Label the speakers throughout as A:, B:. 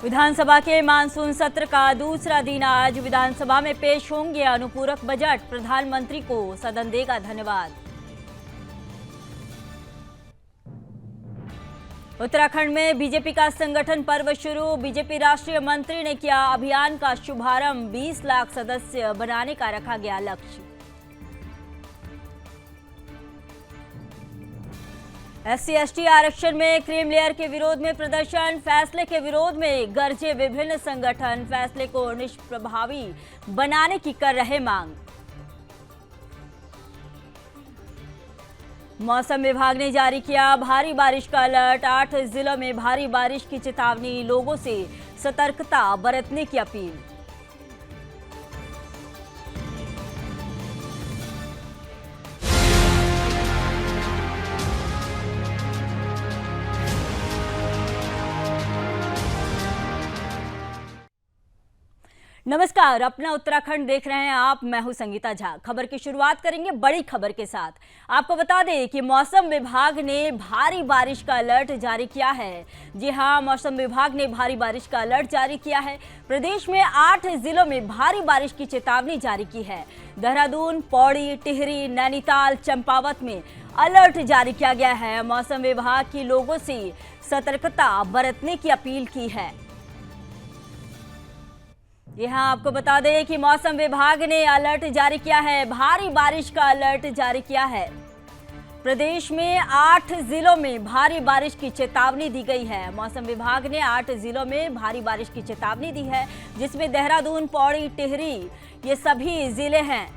A: विधानसभा के मानसून सत्र का दूसरा दिन आज विधानसभा में पेश होंगे अनुपूरक बजट। प्रधानमंत्री को सदन देगा धन्यवाद। उत्तराखंड में बीजेपी का संगठन पर्व शुरू। बीजेपी राष्ट्रीय मंत्री ने किया अभियान का शुभारंभ। 20 लाख सदस्य बनाने का रखा गया लक्ष्य। SC/ST आरक्षण में क्रीम लेयर के विरोध में प्रदर्शन। फैसले के विरोध में गरजे विभिन्न संगठन। फैसले को निष्प्रभावी बनाने की कर रहे मांग। मौसम विभाग ने जारी किया भारी बारिश का अलर्ट। 8 जिलों में भारी बारिश की चेतावनी। लोगों से सतर्कता बरतने की अपील। नमस्कार, अपना उत्तराखंड देख रहे हैं आप। मैं हूं संगीता झा। खबर की शुरुआत करेंगे बड़ी खबर के साथ। आपको बता दें कि मौसम विभाग ने भारी बारिश का अलर्ट जारी किया है। जी हां, मौसम विभाग ने भारी बारिश का अलर्ट जारी किया है। प्रदेश में 8 जिलों में भारी बारिश की चेतावनी जारी की है। देहरादून, पौड़ी, टिहरी, नैनीताल, चंपावत में अलर्ट जारी किया गया है। मौसम विभाग की लोगों से सतर्कता बरतने की अपील की है। यहां आपको बता दें कि मौसम विभाग ने अलर्ट जारी किया है। भारी बारिश का अलर्ट जारी किया है। प्रदेश में 8 जिलों में भारी बारिश की चेतावनी दी गई है। मौसम विभाग ने 8 जिलों में भारी बारिश की चेतावनी दी है, जिसमें देहरादून, पौड़ी, टिहरी ये सभी जिले हैं।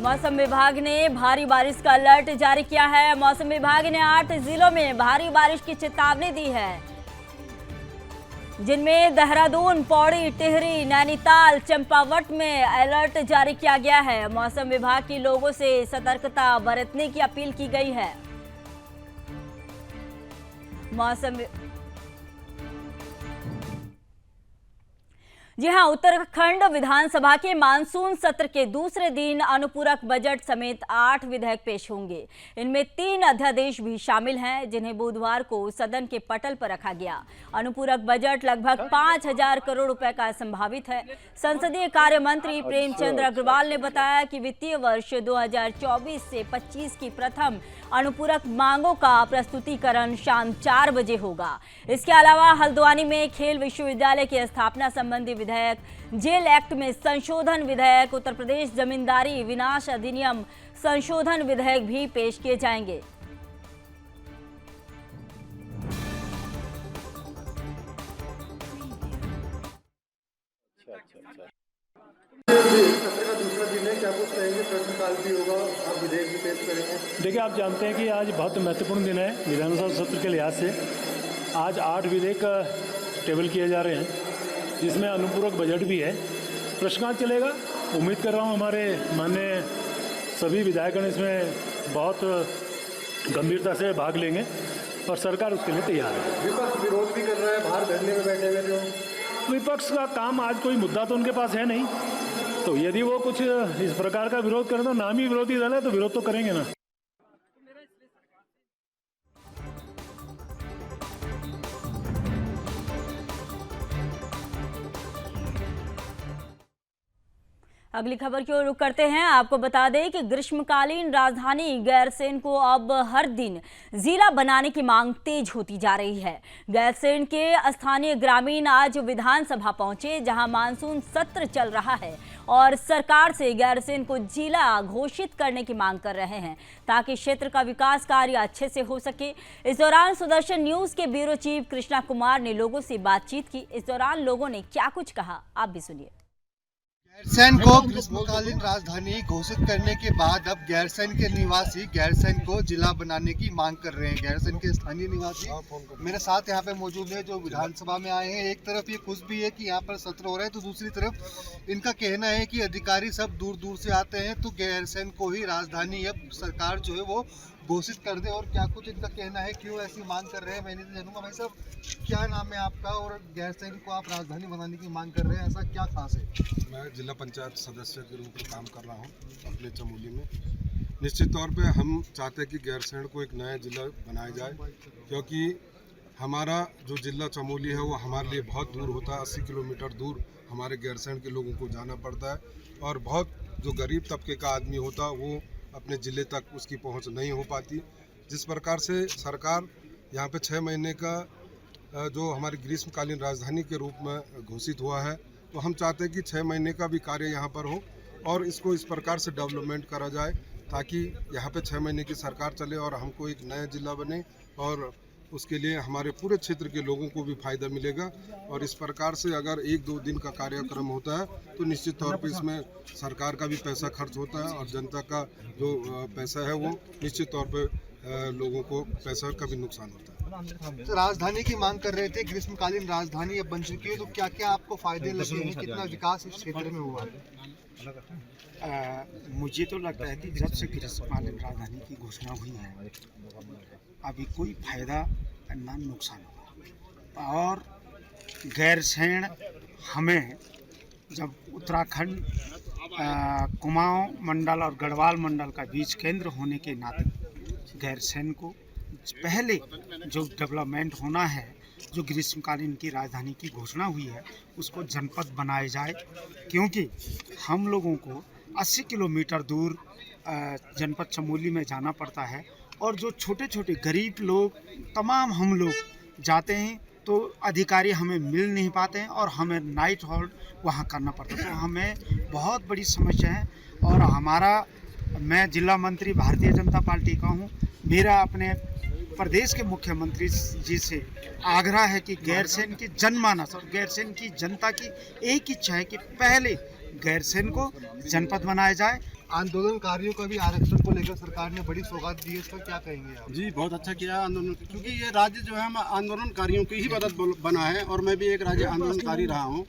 A: मौसम विभाग ने भारी बारिश का अलर्ट जारी किया है। मौसम विभाग ने 8 जिलों में भारी बारिश की चेतावनी दी है, जिनमें देहरादून, पौड़ी, टिहरी, नैनीताल, चंपावत में अलर्ट जारी किया गया है। मौसम विभाग के लोगों से सतर्कता बरतने की अपील की गई है। जी हां, उत्तराखंड विधानसभा के मानसून सत्र के दूसरे दिन अनुपूरक बजट समेत 8 विधेयक पेश होंगे। इनमें 3 अध्यादेश भी शामिल हैं, जिन्हें बुधवार को सदन के पटल पर रखा गया। अनुपूरक बजट लगभग 5000 करोड़ रुपए का संभावित है। संसदीय कार्य मंत्री प्रेमचंद अग्रवाल ने बताया कि वित्तीय वर्ष 2024 से 25 की प्रथम अनुपूरक मांगों का प्रस्तुतिकरण शाम 4 बजे होगा। इसके अलावा हल्द्वानी में खेल विश्वविद्यालय की स्थापना संबंधी विधेयक, जेल एक्ट में संशोधन विधेयक, उत्तर प्रदेश जमींदारी विनाश अधिनियम संशोधन विधेयक भी पेश किए जाएंगे।
B: देखिए, आप जानते हैं कि आज बहुत महत्वपूर्ण दिन है विधानसभा सत्र के लिहाज से। आज 8 विधेयक टेबल किए जा रहे हैं, जिसमें अनुपूरक बजट भी है। प्रश्नकाल चलेगा। उम्मीद कर रहा हूँ हमारे माननीय सभी विधायकगण इसमें बहुत गंभीरता से भाग लेंगे और सरकार उसके लिए तैयार है।
C: विपक्ष विरोध भी कर रहा है, बाहर धरने में बैठे हुए जो
B: विपक्ष का काम, आज कोई मुद्दा तो उनके पास है नहीं, तो यदि वो कुछ इस प्रकार का विरोध करें तो नाम ही विरोधी दल है, तो विरोध तो करेंगे ना।
A: अगली खबर की ओर रुख करते हैं। आपको बता दें कि ग्रीष्मकालीन राजधानी गैरसैंण को अब हर दिन जिला बनाने की मांग तेज होती जा रही है। गैरसैंण के स्थानीय ग्रामीण आज विधानसभा पहुंचे, जहां मानसून सत्र चल रहा है और सरकार से गैरसैंण को जिला घोषित करने की मांग कर रहे हैं, ताकि क्षेत्र का विकास कार्य अच्छे से हो सके। इस दौरान सुदर्शन न्यूज के ब्यूरो चीफ कृष्णा कुमार ने लोगों से बातचीत की। इस दौरान लोगों ने क्या कुछ कहा, आप भी सुनिए।
C: गैरसैंण को ग्रीष्मकालीन राजधानी घोषित करने के बाद अब गैरसैंण के निवासी गैरसैंण को जिला बनाने की मांग कर रहे हैं। गैरसैंण के स्थानीय निवासी मेरे साथ यहाँ पे मौजूद है, जो विधानसभा में आए हैं। एक तरफ ये खुश भी है कि यहाँ पर सत्र हो रहा है, तो दूसरी तरफ इनका कहना है कि अधिकारी सब दूर दूर से आते हैं, तो गैरसैंण को ही राजधानी अब सरकार जो है वो घोषित कर दे, और क्या कुछ इनका कहना है, क्यों ऐसी मांग कर रहे हैं, मैं नहीं जानूंगा। भाई साहब, क्या नाम है आपका, और गैरसैंण को आप राजधानी बनाने की मांग कर रहे हैं, ऐसा क्या खास है?
D: मैं जिला पंचायत सदस्य के रूप में काम कर रहा हूँ अपने चमोली में। निश्चित तौर पे हम चाहते हैं कि गैरसैंण को एक नया जिला बनाया जाए, क्योंकि हमारा जो जिला चमोली है वो हमारे लिए बहुत दूर होता है। 80 किलोमीटर दूर हमारे गैरसैंण के लोगों को जाना पड़ता है, और बहुत जो गरीब तबके का आदमी होता है वो अपने ज़िले तक उसकी पहुंच नहीं हो पाती। जिस प्रकार से सरकार यहाँ पे 6 महीने का जो हमारी ग्रीष्मकालीन राजधानी के रूप में घोषित हुआ है, तो हम चाहते हैं कि 6 महीने का भी कार्य यहाँ पर हो और इसको इस प्रकार से डेवलपमेंट करा जाए ताकि यहाँ पे 6 महीने की सरकार चले और हमको एक नया जिला बने, और उसके लिए हमारे पूरे क्षेत्र के लोगों को भी फायदा मिलेगा। और इस प्रकार से अगर 1-2 दिन का कार्यक्रम होता है तो निश्चित तौर पे इसमें सरकार का भी पैसा खर्च होता है और जनता का जो पैसा है वो निश्चित तौर पे लोगों को पैसा का भी नुकसान होता है।
C: तो राजधानी की मांग कर रहे थे, ग्रीष्मकालीन राजधानी अब बन चुकी है, तो क्या क्या आपको फायदे लगे हैं, कितना विकास इस क्षेत्र में हुआ है?
E: मुझे तो लगता है कि जब से ग्रीष्मकालीन राजधानी की घोषणा हुई है अभी कोई फायदा ना नुकसान हुआ। और गैरसैंण हमें जब उत्तराखंड कुमाऊं मंडल और गढ़वाल मंडल का बीच केंद्र होने के नाते गैरसैंण को पहले जो डेवलपमेंट होना है, जो ग्रीष्मकालीन की राजधानी की घोषणा हुई है उसको जनपद बनाए जाए, क्योंकि हम लोगों को 80 किलोमीटर दूर जनपद चमोली में जाना पड़ता है, और जो छोटे छोटे गरीब लोग तमाम हम लोग जाते हैं तो अधिकारी हमें मिल नहीं पाते हैं और हमें नाइट हॉल्ट वहाँ करना पड़ता है, तो हमें बहुत बड़ी समस्या है। और मैं जिला मंत्री भारतीय जनता पार्टी का हूँ, मेरा अपने प्रदेश के मुख्यमंत्री जी से आग्रह है कि गैरसैंण की जनमानस और गैरसैंण की जनता की एक इच्छा है कि पहले गैरसैंण को जनपद बनाया जाए।
C: आंदोलनकारियों का भी आरक्षण को लेकर सरकार ने बड़ी सौगात दी है, इस पर क्या कहेंगे आप?
F: जी, बहुत अच्छा किया आंदोलन, क्योंकि ये राज्य जो है हम आंदोलनकारियों की ही मदद बना है, और मैं भी एक राज्य आंदोलनकारी रहा हूँ,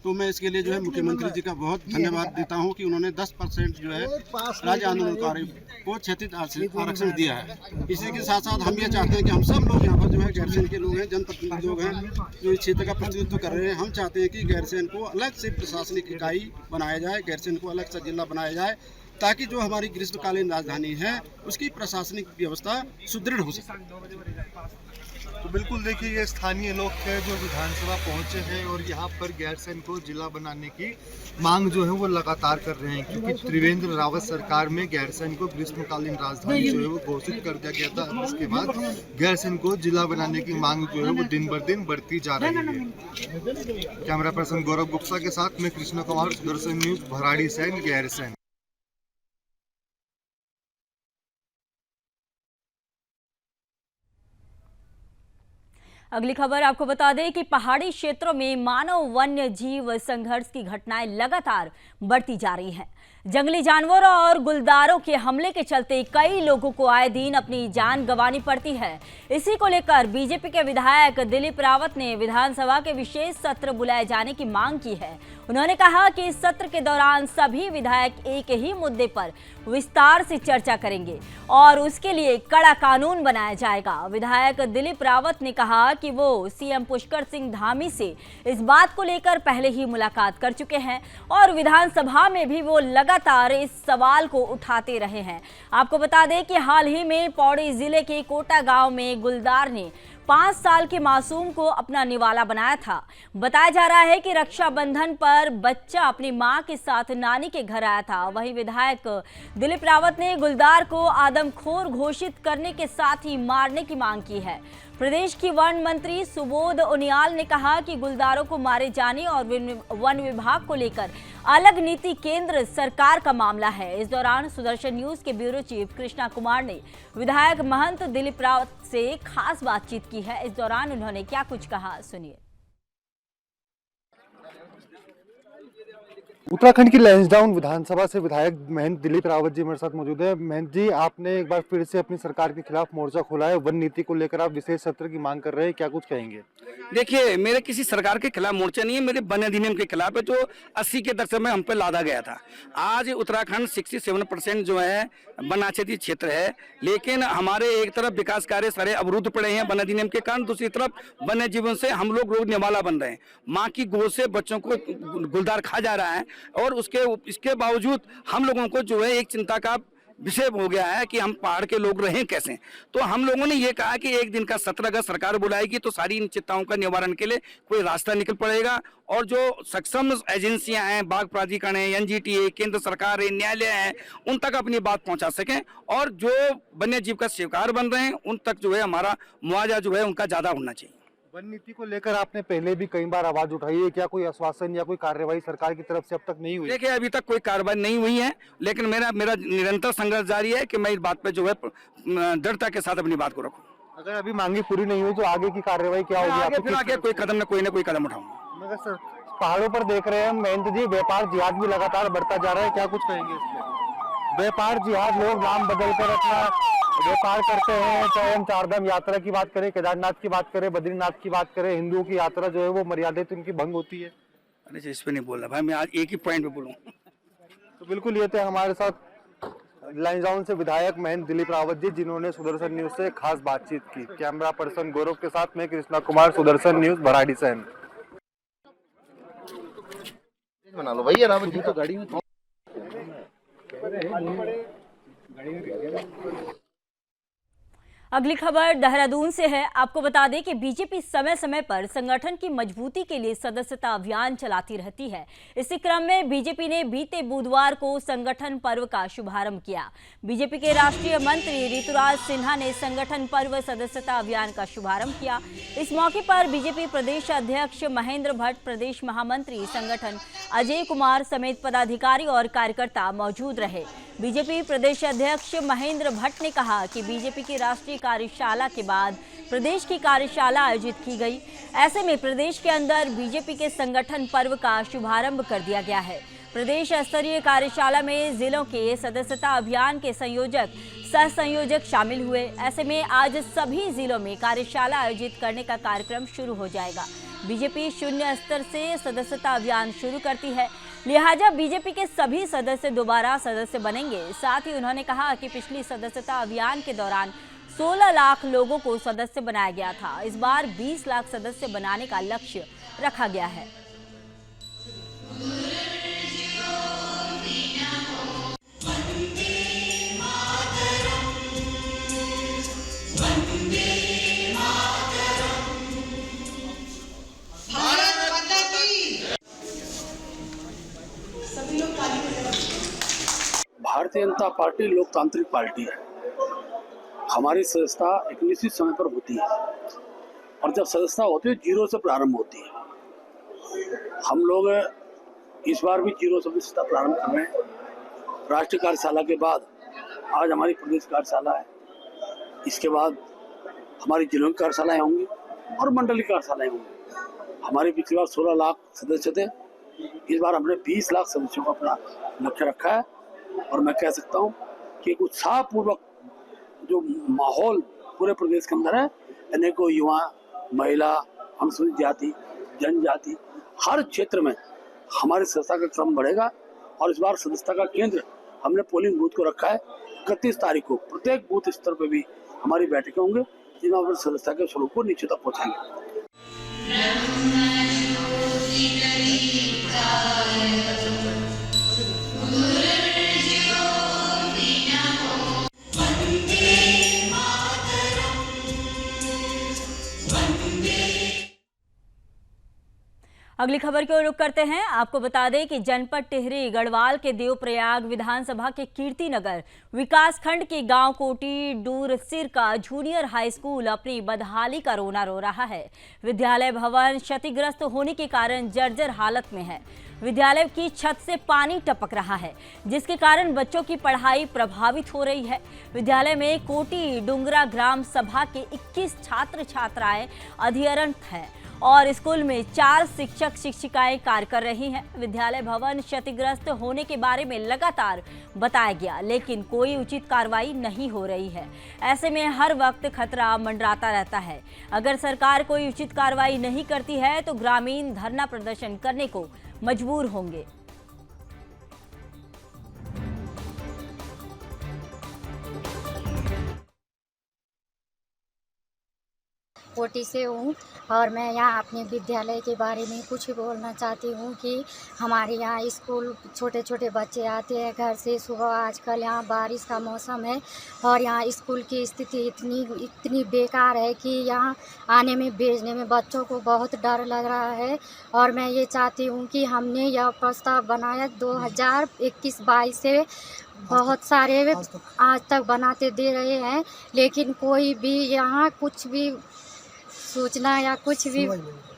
F: तो मैं इसके लिए जो है मुख्यमंत्री जी का बहुत धन्यवाद देता हूँ कि उन्होंने 10% जो है राज्य आंदोलनकारी को क्षैतिज आरक्षण दिया है। इसी के साथ साथ हम ये चाहते हैं कि हम सब लोग यहाँ पर जो है गैरसैंण के लोग हैं, जनप्रतिनिधि लोग हैं जो इस क्षेत्र का प्रतिनिधित्व कर रहे हैं, हम चाहते हैं कि गैरसैंण को अलग से प्रशासनिक इकाई बनाया जाए, गैरसैंण को अलग से जिला बनाया जाए, ताकि जो हमारी ग्रीष्मकालीन राजधानी है उसकी प्रशासनिक व्यवस्था सुदृढ़ हो सके।
C: तो बिल्कुल देखिए, ये स्थानीय लोग थे जो विधानसभा पहुंचे हैं और यहाँ पर गैरसैंण को जिला बनाने की मांग जो है वो लगातार कर रहे हैं, क्योंकि त्रिवेंद्र रावत सरकार में गैरसैंण को ग्रीष्मकालीन राजधानी जो है वो घोषित कर दिया गया था। इसके बाद गैरसैंण को जिला बनाने की मांग जो है वो दिन ब दिन बढ़ती जा रही है। कैमरा पर्सन गौरव गुप्ता के साथ में कृष्णा कुमार, सुदर्शन न्यूज, भराड़ीसैंण, गैरसैंण।
A: अगली खबर आपको बता दें कि पहाड़ी क्षेत्रों में मानव वन्य जीव संघर्ष की घटनाएं लगातार बढ़ती जा रही हैं। जंगली जानवरों और गुलदारों के हमले के चलते कई लोगों को आए दिन अपनी जान गंवानी पड़ती है। इसी को लेकर बीजेपी के विधायक दिलीप रावत ने विधानसभा के विशेष सत्र बुलाए जाने की मांग की है। उन्होंने कहा कि इस सत्र के दौरान सभी विधायक एक ही मुद्दे पर विस्तार से चर्चा करेंगे और उसके लिए कड़ा कानून बनाया जाएगा। विधायक दिलीप रावत ने कहा कि वो सीएम पुष्कर सिंह धामी से इस बात को लेकर पहले ही मुलाकात कर चुके हैं और विधानसभा में भी वो लगातार इस सवाल को उठाते रहे हैं। आपको बता दें कि हाल ही में पौड़ी जिले के कोटा गांव में गुलदार ने 5 साल के मासूम को अपना निवाला बनाया था। बताया जा रहा है कि रक्षाबंधन पर बच्चा अपनी मां के साथ नानी के घर आया था। वहीं विधायक दिलीप रावत ने गुलदार को आदमखोर घोषित करने के साथ ही मारने की मांग की है। प्रदेश की वन मंत्री सुबोध उनियाल ने कहा कि गुलदारों को मारे जाने और वन विभाग को लेकर अलग नीति केंद्र सरकार का मामला है। इस दौरान सुदर्शन न्यूज के ब्यूरो चीफ कृष्णा कुमार ने विधायक महंत दिलीप रावत से खास बातचीत की है। इस दौरान उन्होंने क्या कुछ कहा, सुनिए।
C: उत्तराखंड की लैंसडाउन विधानसभा से विधायक महंत दिलीप रावत जी मेरे साथ मौजूद है। महंत जी, आपने एक बार फिर से अपनी सरकार के खिलाफ मोर्चा खोला है। वन नीति को लेकर आप विशेष सत्र की मांग कर रहे हैं, क्या कुछ कहेंगे?
G: देखिए, मेरे किसी सरकार के खिलाफ मोर्चा नहीं है, मेरे वन अधिनियम के खिलाफ है जो 80 के दशक में हम पे लादा गया था। आज उत्तराखंड 67% जो है वनाच्छादित क्षेत्र है, लेकिन हमारे एक तरफ विकास कार्य सारे अवरुद्ध पड़े हैं वन अधिनियम के कारण, दूसरी तरफ वन्य जीवन से हम लोग रोग निवाला बन रहे हैं। माँ की गोद से बच्चों को गुलदार खा जा रहा है और इसके बावजूद हम लोगों को जो है एक चिंता का विषय हो गया है कि हम पहाड़ के लोग रहें कैसे। तो हम लोगों ने ये कहा कि एक दिन का सत्र अगर सरकार बुलाएगी तो सारी इन चिंताओं का निवारण के लिए कोई रास्ता निकल पड़ेगा और जो सक्षम एजेंसियां हैं, बाघ प्राधिकरण है, एनजीटी, केंद्र सरकार है, न्यायालय है, उन तक अपनी बात पहुंचा सकें और जो वन्य जीव का शिकार बन रहे हैं उन तक जो है हमारा मुआवजा जो है उनका ज्यादा होना चाहिए।
C: वन नीति को लेकर आपने पहले भी कई बार आवाज उठाई है, क्या कोई आश्वासन या कोई कार्रवाई सरकार की तरफ से अब तक नहीं हुई?
G: देखिए, अभी तक कोई कार्रवाई नहीं हुई है, लेकिन मेरा निरंतर संघर्ष जारी है कि मैं इस बात पे जो है दृढ़ता के साथ अपनी बात को रखूं।
C: अगर अभी मांगी पूरी नहीं हुई तो आगे की कार्रवाई क्या होगी?
G: फिर आगे कोई ना कोई कदम उठाऊंगा।
C: मगर सर, पहाड़ों पर देख रहे हैं हम महंत जी, व्यापार जिहाद भी लगातार बढ़ता जा रहा है, क्या कुछ कहेंगे इस पे? व्यापार जिहाद, लोग नाम बदल कर अपना व्यापार करते हैं, चाहे हम चारधाम यात्रा की बात करें, केदारनाथ की बात करें, बद्रीनाथ की बात करें, हिंदुओं की यात्रा जो है वो मर्यादित उनकी भंग होती है।
G: अरे इस पे नहीं बोल रहा भाई, मैं आज एक ही पॉइंट पे बोलूँ।
C: तो बिल्कुल ये थे हमारे साथ लैंसडाउन से विधायक महंत दिलीप रावत जी, जिन्होंने सुदर्शन न्यूज से खास बातचीत की। कैमरा पर्सन गौरव के साथ मैं कृष्णा कुमार, सुदर्शन न्यूज, भराड़ीसैन।
H: बना लो भैया, रावत जी तो गाड़ी में
A: अगली खबर देहरादून से है। आपको बता दें कि बीजेपी समय समय पर संगठन की मजबूती के लिए सदस्यता अभियान चलाती रहती है। इसी क्रम में बीजेपी ने बीते बुधवार को संगठन पर्व का शुभारंभ किया। बीजेपी के राष्ट्रीय मंत्री ऋतुराज सिन्हा ने संगठन पर्व सदस्यता अभियान का शुभारंभ किया। इस मौके पर बीजेपी प्रदेश अध्यक्ष महेंद्र भट्ट, प्रदेश महामंत्री संगठन अजय कुमार समेत पदाधिकारी और कार्यकर्ता मौजूद रहे। बीजेपी प्रदेश अध्यक्ष महेंद्र भट्ट ने कहा कि बीजेपी की राष्ट्रीय कार्यशाला के बाद प्रदेश की कार्यशाला आयोजित की गई। ऐसे में प्रदेश के अंदर बीजेपी के संगठन पर्व का शुभारंभ कर दिया गया है। प्रदेश स्तरीय कार्यशाला में जिलों के सदस्यता अभियान के संयोजक, सह संयोजक शामिल हुए। ऐसे में आज सभी जिलों में कार्यशाला आयोजित करने का कार्यक्रम शुरू हो जाएगा। बीजेपी शून्य स्तर से सदस्यता अभियान शुरू करती है, लिहाजा बीजेपी के सभी सदस्य दोबारा सदस्य बनेंगे। साथ ही उन्होंने कहा कि पिछली सदस्यता अभियान के दौरान 16 लाख लोगों को सदस्य बनाया गया था। इस बार 20 लाख सदस्य बनाने का लक्ष्य रखा गया है।
I: भारतीय जनता पार्टी लोकतांत्रिक पार्टी है। हमारी सदस्यता एक निश्चित समय पर होती है और जब सदस्यता होती है जीरो से प्रारंभ होती है। हम लोग इस बार भी जीरो से सदस्यता प्रारंभ कर रहे हैं। राष्ट्रीय कार्यशाला के बाद आज हमारी प्रदेश कार्यशाला है, इसके बाद हमारी जिलों की कार्यशालाएँ होंगी और मंडलीय कार्यशालाएँ होंगी। हमारे पिछली बार 16 लाख सदस्य थे, इस बार हमने 20 लाख सदस्यों का अपना लक्ष्य रखा है और मैं कह सकता हूँ कि एक उत्साहपूर्वक जो माहौल पूरे प्रदेश के अंदर है, अनेकों युवा, महिला, अनुसूचित जाति, जनजाति, हर क्षेत्र में हमारी सदस्यता का क्रम बढ़ेगा। और इस बार सदस्यता का केंद्र हमने पोलिंग बूथ को रखा है। 31 तारीख को प्रत्येक बूथ स्तर पर भी हमारी बैठकें होंगे, जिनमें हम सदस्यता के स्वरूप को निश्चित पहुँचाएंगे।
A: अगली खबर की ओर रुख करते हैं। आपको बता दें कि जनपद टिहरी गढ़वाल के देवप्रयाग विधानसभा के कीर्तिनगर विकासखंड के गांव कोटी डूरसिर का जूनियर हाई स्कूल अपनी बदहाली का रोना रो रहा है। विद्यालय भवन क्षतिग्रस्त होने के कारण जर्जर हालत में है। विद्यालय की छत से पानी टपक रहा है, जिसके कारण बच्चों की पढ़ाई प्रभावित हो रही है। विद्यालय में कोटी डुंगरा ग्राम सभा के 21 छात्र छात्राएं अध्ययनरत हैं और स्कूल में 4 शिक्षक शिक्षिकाएं कार्य कर रही हैं। विद्यालय भवन क्षतिग्रस्त होने के बारे में लगातार बताया गया, लेकिन कोई उचित कार्रवाई नहीं हो रही है। ऐसे में हर वक्त खतरा मंडराता रहता है। अगर सरकार कोई उचित कार्रवाई नहीं करती है तो ग्रामीण धरना प्रदर्शन करने को मजबूर होंगे।
J: कोटी से हूँ और मैं यहाँ अपने विद्यालय के बारे में कुछ बोलना चाहती हूँ कि हमारे यहाँ स्कूल छोटे छोटे बच्चे आते हैं घर से सुबह। आजकल यहाँ बारिश का मौसम है और यहाँ स्कूल की स्थिति इतनी बेकार है कि यहाँ आने में भेजने में बच्चों को बहुत डर लग रहा है। और मैं ये चाहती हूँ कि हमने यह प्रस्ताव बनाया 2021-22 से बहुत सारे आज तक बनाते दे रहे हैं, लेकिन कोई भी यहाँ कुछ भी सूचना या कुछ भी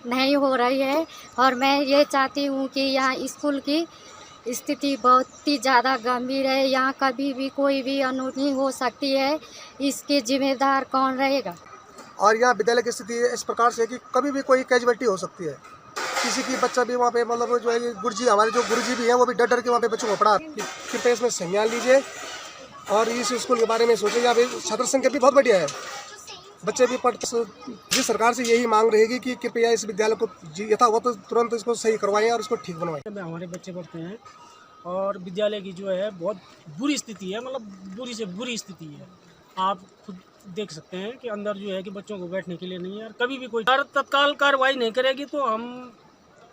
J: नहीं हो रही है। और मैं ये चाहती हूँ कि यहाँ स्कूल की स्थिति बहुत ही ज़्यादा गंभीर है। यहाँ कभी भी कोई भी अनहोनी हो सकती है, इसके जिम्मेदार कौन रहेगा।
K: और यहाँ विद्यालय की स्थिति इस प्रकार से कि कभी भी कोई कैजुअलिटी हो सकती है। किसी की बच्चा भी वहाँ पे मतलब जो है गुरुजी, हमारे जो गुरुजी भी हैं वो भी डर डर के वहाँ पे बच्चों को पढ़ा। कृपया इसमें संज्ञान लीजिए और इस स्कूल के बारे में सोचिए। यहाँ पे छात्र संख्या भी बहुत बढ़िया है, बच्चे भी पढ़। जिस सरकार से यही मांग रहेगी कि कृपया इस विद्यालय को यथावत तो तुरंत इसको सही करवाएं और इसको ठीक बनवाएं।
L: हमारे बच्चे पढ़ते हैं और विद्यालय की जो है बहुत बुरी स्थिति है, मतलब बुरी से बुरी स्थिति है। आप खुद देख सकते हैं कि अंदर जो है कि बच्चों को बैठने के लिए नहीं है। और कभी भी कोई तत्काल कार्रवाई नहीं करेगी तो हम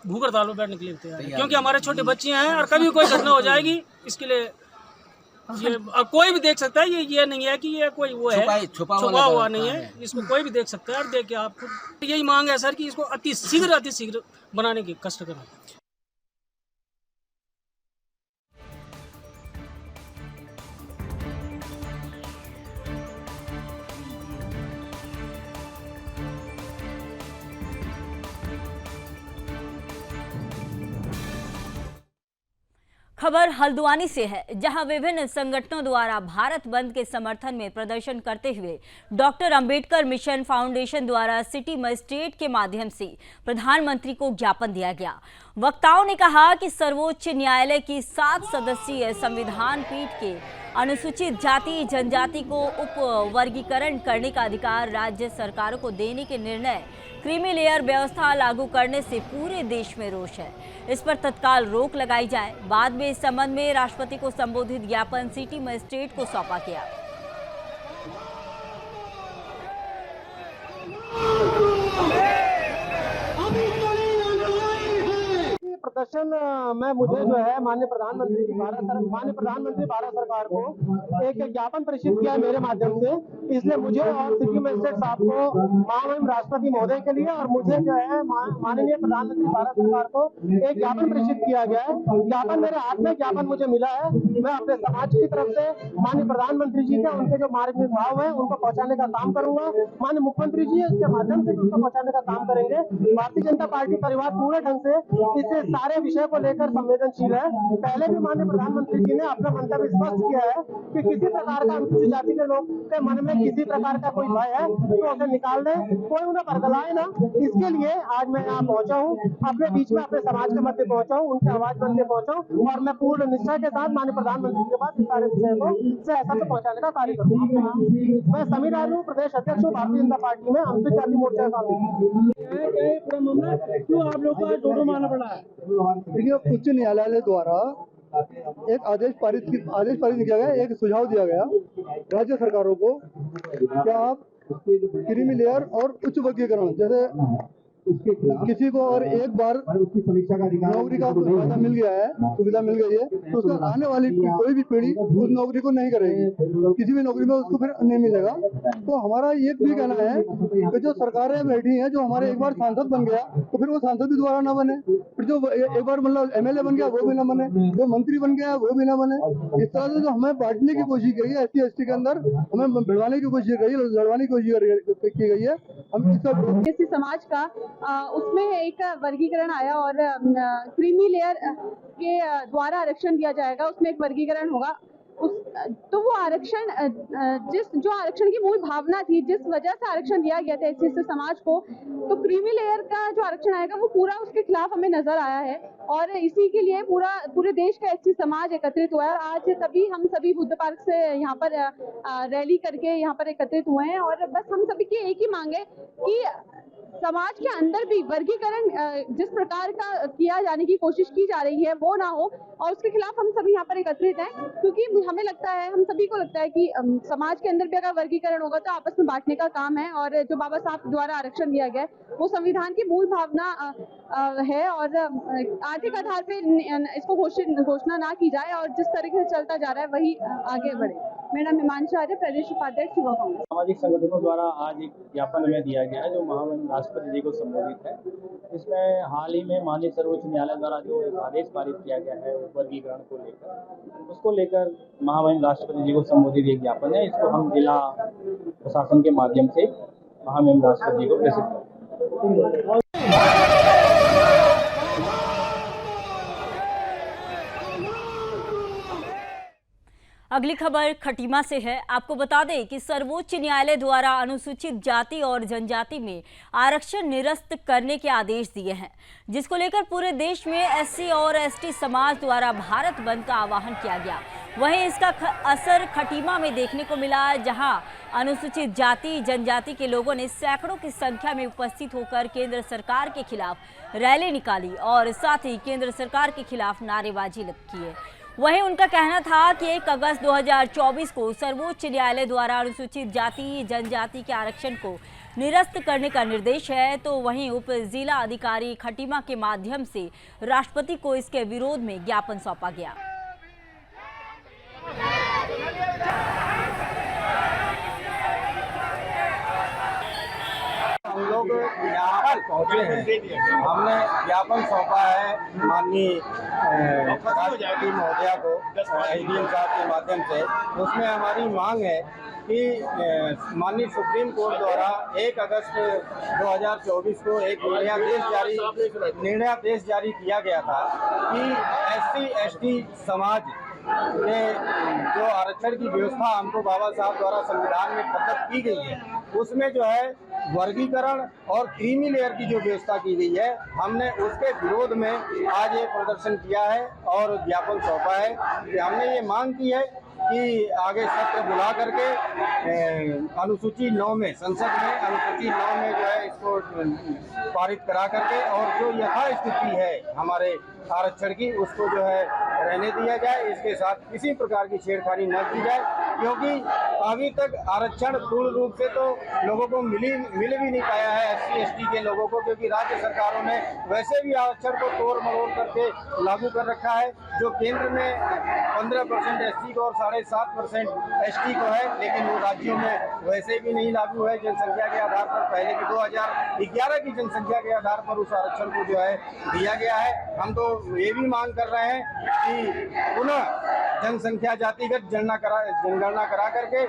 L: भूख हड़ताल में बैठने के लिए तैयार हैं, क्योंकि हमारे छोटे बच्चे हैं और कभी कोई घटना हो जाएगी इसके लिए ये कोई भी देख सकता है। ये नहीं है कि ये कोई वो है छुपा हुआ नहीं है, इसको कोई भी देख सकता है। और देख के आप खुद यही मांग है सर कि इसको अति शीघ्र बनाने की कष्ट करें।
A: खबर हल्द्वानी से है, जहां विभिन्न संगठनों द्वारा भारत बंद के समर्थन में प्रदर्शन करते हुए डॉक्टर अंबेडकर मिशन फाउंडेशन द्वारा सिटी मजिस्ट्रेट के माध्यम से प्रधानमंत्री को ज्ञापन दिया गया। वक्ताओं ने कहा कि सर्वोच्च न्यायालय की 7 सदस्यीय संविधान पीठ के अनुसूचित जाति जनजाति को उप वर्गीकरण करने का अधिकार राज्य सरकारों को देने के निर्णय क्रीमी लेयर व्यवस्था लागू करने से पूरे देश में रोष है। इस पर तत्काल रोक लगाई जाए। बाद में इस संबंध में राष्ट्रपति को संबोधित ज्ञापन सिटी मजिस्ट्रेट को सौंपा गया।
L: प्रदर्शन में मुझे जो है माननीय प्रधानमंत्री भारत सरकार को एक ज्ञापन प्रेषित किया है मेरे माध्यम से। इसलिए मुझे और सिटी मजिस्ट्रेट साहब को माननीय राष्ट्रपति महोदय के लिए और मुझे जो है माननीय प्रधानमंत्री भारत सरकार को एक ज्ञापन प्रेषित किया गया है। ज्ञापन मेरे हाथ में ज्ञापन मुझे मिला है। मैं अपने समाज की तरफ से माननीय प्रधानमंत्री जी के उनके जो मार्मिक भाव है उनको पहुँचाने का काम करूंगा। माननीय मुख्यमंत्री जी इसके माध्यम से उसको पहुँचाने का काम करेंगे। भारतीय जनता पार्टी परिवार पूरे ढंग से इसे सारे विषय को लेकर संवेदनशील है। पहले भी माननीय प्रधानमंत्री जी ने अपना मंतव्य स्पष्ट किया है कि किसी प्रकार का अनुसूचित जाति के लोग के मन में किसी प्रकार का कोई भय है तो उसे निकाल दें, कोई उन्हें बरगलाए ना। इसके लिए आज मैं यहाँ पहुँचा हूँ, अपने बीच में अपने समाज के मध्य पहुँचा हूँ, उनकी आवाज बनने पहुँचा हूँ और मैं पूर्ण निश्चय के साथ माननीय प्रधानमंत्री के पास इस सारे विषय को सहसा से पहुँचाने का कार्य करूँगा। मैं समीर राजू, प्रदेश अध्यक्ष हूँ भारतीय जनता पार्टी में, अनुसूचित जाति मोर्चा का। क्यों आप लोग को जोड़ो मारना पड़ा है?
K: देखिए, उच्च न्यायालय द्वारा एक आदेश पारित किया गया, एक सुझाव दिया गया राज्य सरकारों को कि आप क्रीमी लेयर और उच्च वर्गीकरण जैसे किसी को और एक बार नौकरी का फायदा मिल गया है, सुविधा मिल गई है, तो उसका आने वाली कोई भी पीढ़ी उस नौकरी को नहीं करेगी, किसी भी नौकरी में उसको फिर नहीं मिलेगा। तो हमारा ये भी कहना है कि जो सरकारें बैठी हैं, जो हमारे एक बार सांसद बन गया तो फिर वो सांसद भी दोबारा ना बने, फिर जो एक बार मतलब MLA बन गया वो भी ना बने, जो मंत्री बन गया वो भी ना बने। इस तरह से जो हमें बांटने की कोशिश की गई है SC ST के अंदर, हमें भिड़वाने की कोशिश की गई, लड़वाने की कोशिश की गई है। हम इसका
M: समाज का उसमें एक वर्गीकरण आया और क्रीमी लेयर के द्वारा आरक्षण दिया जाएगा, उसमें एक वर्गीकरण होगा। तो वो आरक्षण जो आरक्षण की मूल भावना थी, जिस वजह से आरक्षण दिया गया था एससी समाज को, तो क्रीमी लेयर का जो आरक्षण आएगा वो पूरा उसके खिलाफ हमें नजर आया है और इसी के लिए पूरे देश का एससी समाज एकत्रित हुआ है। और आज तभी हम सभी बुद्ध पार्क से यहाँ पर रैली करके यहाँ पर एकत्रित हुए हैं और बस हम सभी की एक ही मांग है कि समाज के अंदर भी वर्गीकरण जिस प्रकार का किया जाने की कोशिश की जा रही है वो ना हो और उसके खिलाफ हम सभी यहाँ पर एकत्रित हैं, क्योंकि हमें लगता है, हम सभी को लगता है कि समाज के अंदर भी अगर वर्गीकरण होगा तो आपस में बांटने का काम है और जो बाबा साहब द्वारा आरक्षण दिया गया है वो संविधान की मूल भावना है और आर्थिक आधार पे इसको घोषणा ना की जाए और जिस तरीके से चलता जा रहा है वही आगे बढ़े। मेरा नाम हिमांशु आर्य, प्रदेश उपाध्यक्ष युवा कांग्रेस।
N: सामाजिक संगठनों द्वारा आज एक ज्ञापन हमें दिया गया है जो महामहिम राष्ट्रपति जी को संबोधित है। इसमें हाल ही में माननीय सर्वोच्च न्यायालय द्वारा जो एक आदेश पारित किया गया है वर्गीकरण को लेकर, उसको लेकर महामहिम राष्ट्रपति जी को संबोधित एक ज्ञापन है। इसको हम जिला प्रशासन के माध्यम से महामहिम राष्ट्रपति जी को प्रेषित करते हैं।
A: अगली खबर खटीमा से है। आपको बता दें कि सर्वोच्च न्यायालय द्वारा अनुसूचित जाति और जनजाति में आरक्षण निरस्त करने के आदेश दिए हैं, जिसको लेकर पूरे देश में एससी और एसटी समाज द्वारा भारत बंद का आह्वान किया गया। वहीं इसका असर खटीमा में देखने को मिला, जहां अनुसूचित जाति जनजाति के लोगों ने सैकड़ों की संख्या में उपस्थित होकर केंद्र सरकार के खिलाफ रैली निकाली और साथ ही केंद्र सरकार के खिलाफ नारेबाजी की। वहीं उनका कहना था कि 1 अगस्त 2024 को सर्वोच्च न्यायालय द्वारा अनुसूचित जाति जनजाति के आरक्षण को निरस्त करने का निर्देश है, तो वहीं उप जिला अधिकारी खटीमा के माध्यम से राष्ट्रपति को इसके विरोध में ज्ञापन सौंपा गया।
O: हम लोग यहाँ पर पहुँचे हैं, हमने ज्ञापन सौंपा है माननीय राष्ट्रपति महोदया को एडीएम साहब के माध्यम से। उसमें हमारी मांग है कि माननीय सुप्रीम कोर्ट द्वारा 1 अगस्त 2024 को एक निर्णयादेश जारी किया गया था कि एससी एसटी समाज ने जो आरक्षण की व्यवस्था हमको बाबा साहब द्वारा संविधान में प्रदत्त की गई है, उसमें जो है वर्गीकरण और क्रीमी लेयर की जो व्यवस्था की गई है, हमने उसके विरोध में आज ये प्रदर्शन किया है और ज्ञापन सौंपा है कि हमने ये मांग की है कि आगे सत्र बुला करके अनुसूची 9 में संसद में अनुसूची 9 में जो है इसको पारित करा करके और जो यथास्थिति है हमारे आरक्षण की उसको जो है रहने दिया जाए। इसके साथ किसी प्रकार की छेड़खानी न की जाए, क्योंकि अभी तक आरक्षण पूर्ण रूप से तो लोगों को मिल भी नहीं पाया है, एससी एसटी के लोगों को, क्योंकि राज्य सरकारों ने वैसे भी आरक्षण को तोड़ मरोड़ करके लागू कर रखा है। जो केंद्र में 15% एससी को और 7.5% एसटी को है, लेकिन वो राज्यों में वैसे भी नहीं लागू है। जनसंख्या के आधार पर पहले की 2011 की जनसंख्या के आधार पर उस आरक्षण को जो है दिया गया है। हम तो ये भी मांग कर रहे हैं कि पुनः जनसंख्या जातिगत जनगणना करा करके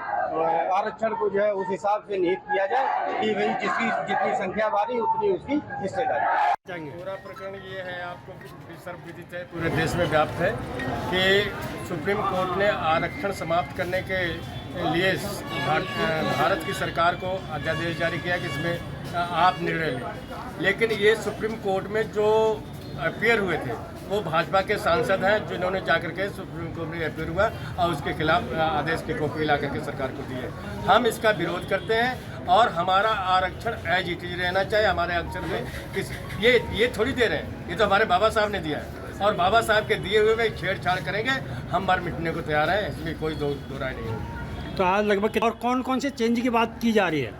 O: आरक्षण को जो है उस हिसाब से निहित किया जाए कि भाई जितनी संख्या बारी उतनी उसकी हिस्सेदारी।
P: पूरा प्रकरण ये है, आपको सर्वविदित है, पूरे देश में व्याप्त है कि सुप्रीम कोर्ट ने आरक्षण समाप्त करने के लिए भारत की सरकार को अध्यादेश जारी किया कि इसमें आप निर्णय लें। लेकिन ये सुप्रीम कोर्ट में जो अपीयर हुए थे वो भाजपा के सांसद हैं, जिन्होंने जाकर के सुप्रीम कोर्ट में अपीयर हुआ और उसके खिलाफ आदेश की कॉपी ला करके सरकार को दी है। हम इसका विरोध करते हैं और हमारा आरक्षण एज इट इज रहना चाहिए। हमारे आरक्षण में ये थोड़ी दे रहे हैं, ये तो हमारे बाबा साहब ने दिया है और बाबा साहब के दिए हुए में छेड़छाड़ करेंगे, हम मर मिटने को तैयार हैं, इसमें कोई दो राय नहीं है।
Q: तो आज लगभग और कौन से चेंज की बात की जा रही है?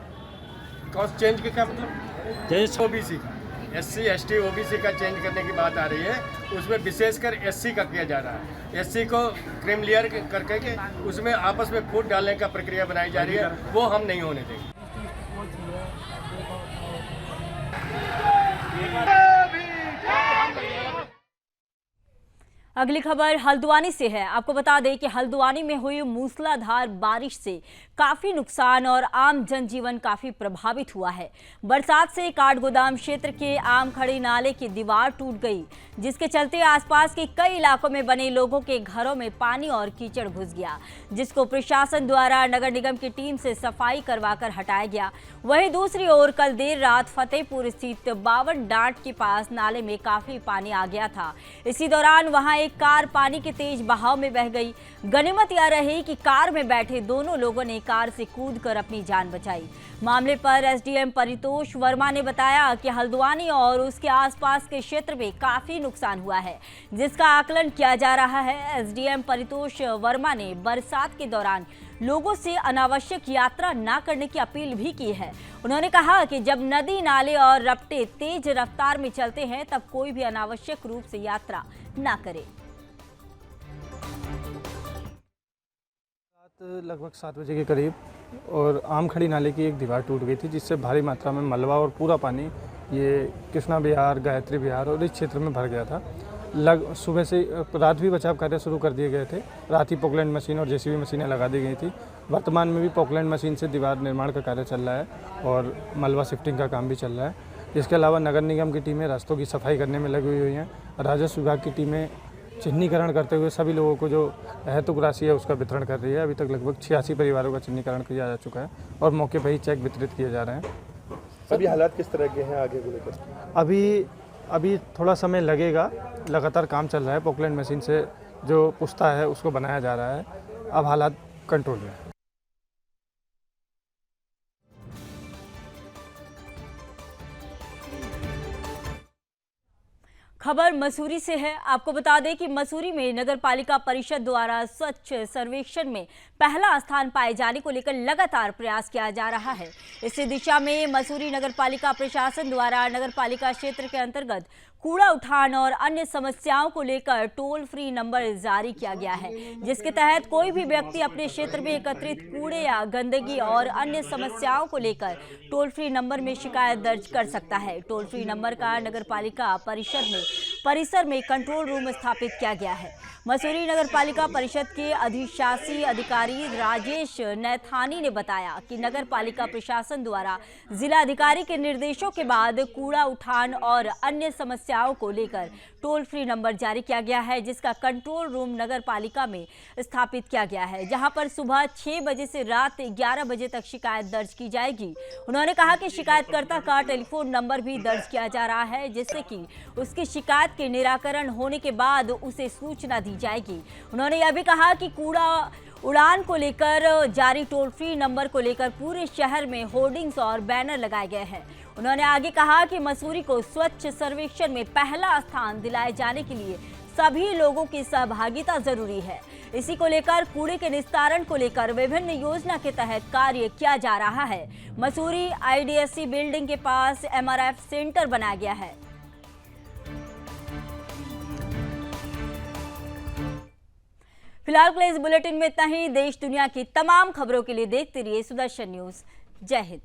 P: कौन चेंज के क्या मतलब? जैसे ओबीसी का, एससी एसटी ओबीसी का चेंज करने की बात आ रही है, उसमें विशेषकर एससी का किया जा रहा है। एससी को क्रीम लेयर करके उसमें आपस में फूट डालने का प्रक्रिया बनाई जा रही है, वो हम नहीं होने देंगे।
A: अगली खबर हल्द्वानी से है। आपको बता दें कि हल्द्वानी में हुई मूसलाधार बारिश से काफी नुकसान और आम जनजीवन काफी प्रभावित हुआ है। बरसात से काठगोदाम क्षेत्र के आमखड़ी नाले की दीवार टूट गई, जिसके चलते आसपास के कई इलाकों में बने लोगों के घरों में पानी और कीचड़ घुस गया, जिसको प्रशासन द्वारा नगर निगम की टीम से सफाई करवाकर हटाया गया। वहीं दूसरी ओर कल देर रात फतेहपुर स्थित 52 डांट के पास नाले में काफी पानी आ गया था। इसी दौरान वहां एक कार पानी के तेज बहाव में बह गई। गनीमत यह रही कि कार में बैठे दोनों लोगों ने कार से कूदकर अपनी जान बचाई। मामले पर एसडीएम परितोष वर्मा ने बताया कि हल्द्वानी और उसके आसपास के क्षेत्र में काफी नुकसान हुआ है, जिसका आकलन किया जा रहा है। एसडीएम परितोष वर्मा ने बरसात के दौरान लोगों से अनावश्यक यात्रा न करने की अपील भी की है। उन्होंने कहा कि जब नदी, नाले और रपटे तेज रफ्तार में चलते हैं तब कोई भी अनावश्यक रूप से यात्रा न करे।
R: लगभग 7 बजे के करीब और आमखड़ी नाले की एक दीवार टूट गई थी, जिससे भारी मात्रा में मलबा और पूरा पानी ये कृष्णा विहार, गायत्री विहार और इस क्षेत्र में भर गया था। सुबह से रात भी बचाव कार्य शुरू कर दिए गए थे। रात ही पोकलैंड मशीन और जेसीबी मशीनें लगा दी गई थी। वर्तमान में भी पोकलैंड मशीन से दीवार निर्माण का कार्य चल रहा है और मलबा शिफ्टिंग का काम भी चल रहा है। इसके अलावा नगर निगम की टीमें रास्तों की सफाई करने में लगी हुई हैं। राजस्व विभाग की टीमें चिन्हीकरण करते हुए सभी लोगों को जो अहेतुक राशि है उसका वितरण कर रही है। अभी तक लगभग 86 परिवारों का चिन्हीकरण किया जा चुका है और मौके पर ही चेक वितरित किए जा रहे हैं।
H: अभी हालात किस तरह के हैं आगे को लेकर?
R: अभी थोड़ा समय लगेगा। लगातार काम चल रहा है। पोकलैंड मशीन से जो पुश्ता है उसको बनाया जा रहा है। अब हालात कंट्रोल में है।
A: खबर मसूरी से है। आपको बता दें कि मसूरी में नगर पालिका परिषद द्वारा स्वच्छ सर्वेक्षण में पहला स्थान पाए जाने को लेकर लगातार प्रयास किया जा रहा है। इसी दिशा में मसूरी नगर पालिका प्रशासन द्वारा नगर पालिका क्षेत्र के अंतर्गत कूड़ा उठान और अन्य समस्याओं को लेकर टोल फ्री नंबर जारी किया गया है, जिसके तहत कोई भी व्यक्ति अपने क्षेत्र में एकत्रित कूड़े या गंदगी और अन्य समस्याओं को लेकर टोल फ्री नंबर में शिकायत दर्ज कर सकता है। टोल फ्री नंबर का नगर पालिका परिसर में कंट्रोल रूम स्थापित किया गया है। मसूरी नगर पालिका परिषद के अधिशासी अधिकारी राजेश नैथानी ने बताया कि नगर पालिका प्रशासन द्वारा जिला अधिकारी के निर्देशों के बाद कूड़ा उठान और अन्य समस्याओं को लेकर टोल फ्री नंबर जारी किया गया है, जिसका कंट्रोल रूम नगर पालिका में स्थापित किया गया है, जहां पर सुबह 6 बजे से रात 11 बजे तक शिकायत दर्ज की जाएगी। उन्होंने कहा कि शिकायतकर्ता का टेलीफोन नंबर भी दर्ज किया जा रहा है, जिससे कि उसकी शिकायत के निराकरण होने के बाद उसे सूचना दी जाएगी। उन्होंने यह भी कहा कि कूड़ा उड़ान को लेकर जारी टोल फ्री नंबर को लेकर पूरे शहर में होर्डिंग्स और बैनर लगाए गए हैं। उन्होंने आगे कहा कि मसूरी को स्वच्छ सर्वेक्षण में पहला स्थान दिलाए जाने के लिए सभी लोगों की सहभागिता जरूरी है। इसी को लेकर कूड़े के निस्तारण को लेकर विभिन्न योजना के तहत कार्य किया जा रहा है। मसूरी आईडीएससी बिल्डिंग के पास एमआरएफ सेंटर बनाया गया है। फिलहाल के लिए इस बुलेटिन में इतना ही। देश दुनिया की तमाम खबरों के लिए देखते रहिए सुदर्शन न्यूज। जय हिंद।